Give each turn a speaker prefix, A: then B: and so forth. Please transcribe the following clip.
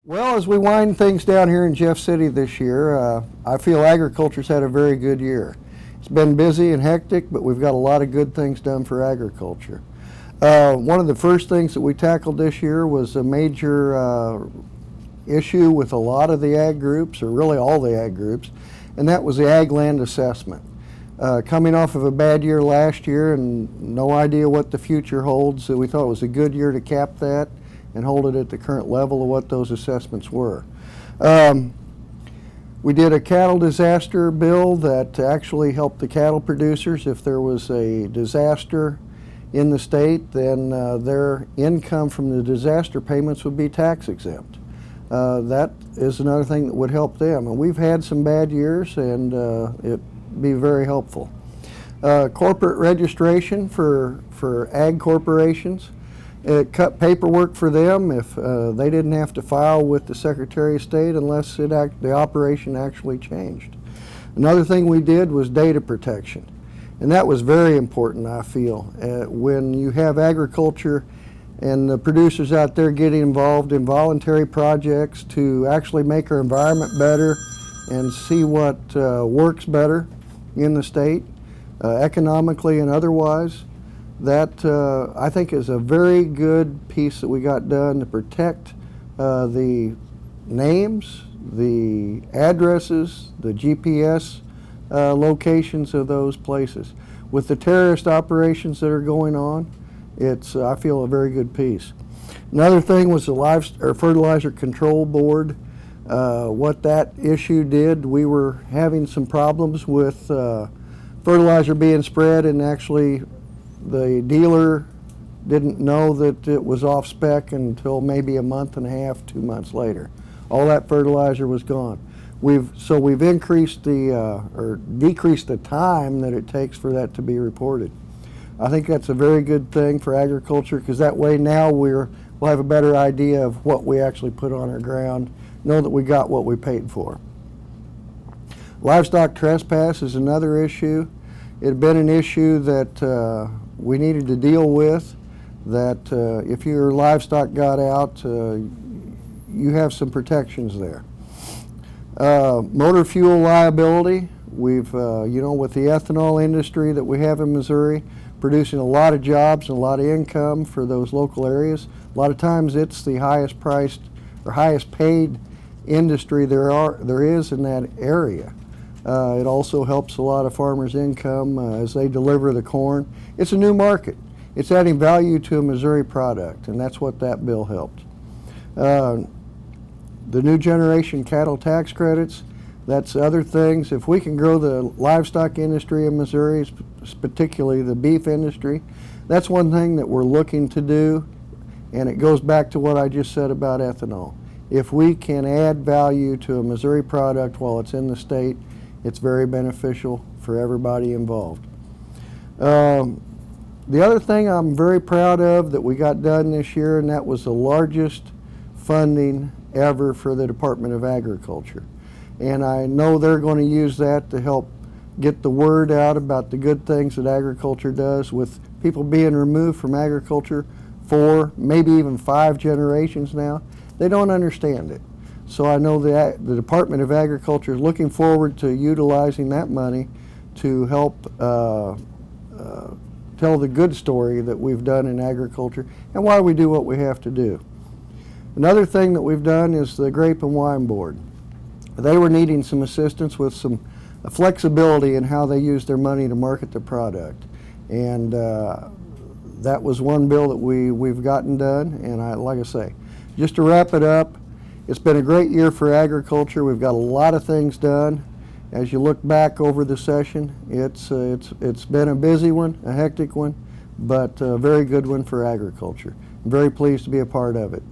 A: Well, as we wind things down here in Jeff City this year, I feel agriculture's had a very good year. It's been busy and hectic, but we've got a lot of good things done for agriculture. One of the first things that we tackled this year was a major issue with a lot of the ag groups, or really all the ag groups, and that was the ag land assessment. Coming off of a bad year last year and no idea what the future holds, so we thought it was a good year to cap that and hold it at the current level of what those assessments were. We did a cattle disaster bill that actually helped the cattle producers. If there was a disaster in the state, then their income from the disaster payments would be tax exempt. That is another thing that would help them. And we've had some bad years, and it'd be very helpful. Corporate registration for ag corporations. It cut paperwork for them if they didn't have to file with the Secretary of State unless the operation actually changed. Another thing we did was data protection, and that was very important, I feel. When you have agriculture and the producers out there getting involved in voluntary projects to actually make our environment better and see what works better in the state, economically and otherwise, that I think is a very good piece that we got done to protect the names, the addresses, the GPS locations of those places. With the terrorist operations that are going on, it's, I feel, a very good piece. Another thing was the Fertilizer Control Board. What that issue did, we were having some problems with fertilizer being spread, and actually the dealer didn't know that it was off spec until maybe a month and a half, 2 months later. All that fertilizer was gone. So we've increased or decreased the time that it takes for that to be reported. I think that's a very good thing for agriculture, because that way now we'll have a better idea of what we actually put on our ground, know that we got what we paid for. Livestock trespass is another issue. It had been an issue that we needed to deal with, that if your livestock got out, you have some protections there. Motor fuel liability, we've, with the ethanol industry that we have in Missouri, producing a lot of jobs and a lot of income for those local areas. A lot of times it's the highest priced or highest paid industry there is in that area. It also helps a lot of farmers' income as they deliver the corn. It's a new market. It's adding value to a Missouri product, and that's what that bill helped. The new generation cattle tax credits, that's other things. If we can grow the livestock industry in Missouri, particularly the beef industry, that's one thing that we're looking to do, and it goes back to what I just said about ethanol. If we can add value to a Missouri product while it's in the state, it's very beneficial for everybody involved. The other thing I'm very proud of that we got done this year, and that was the largest funding ever for the Department of Agriculture. And I know they're going to use that to help get the word out about the good things that agriculture does. With people being removed from agriculture 4, maybe even 5 generations now, they don't understand it. So I know that the Department of Agriculture is looking forward to utilizing that money to help tell the good story that we've done in agriculture and why we do what we have to do. Another thing that we've done is the Grape and Wine Board. They were needing some assistance with some flexibility in how they use their money to market the product. And that was one bill that we've gotten done. And like I say, just to wrap it up, it's been a great year for agriculture. We've got a lot of things done. As you look back over the session, it's been a busy one, a hectic one, but a very good one for agriculture. I'm very pleased to be a part of it.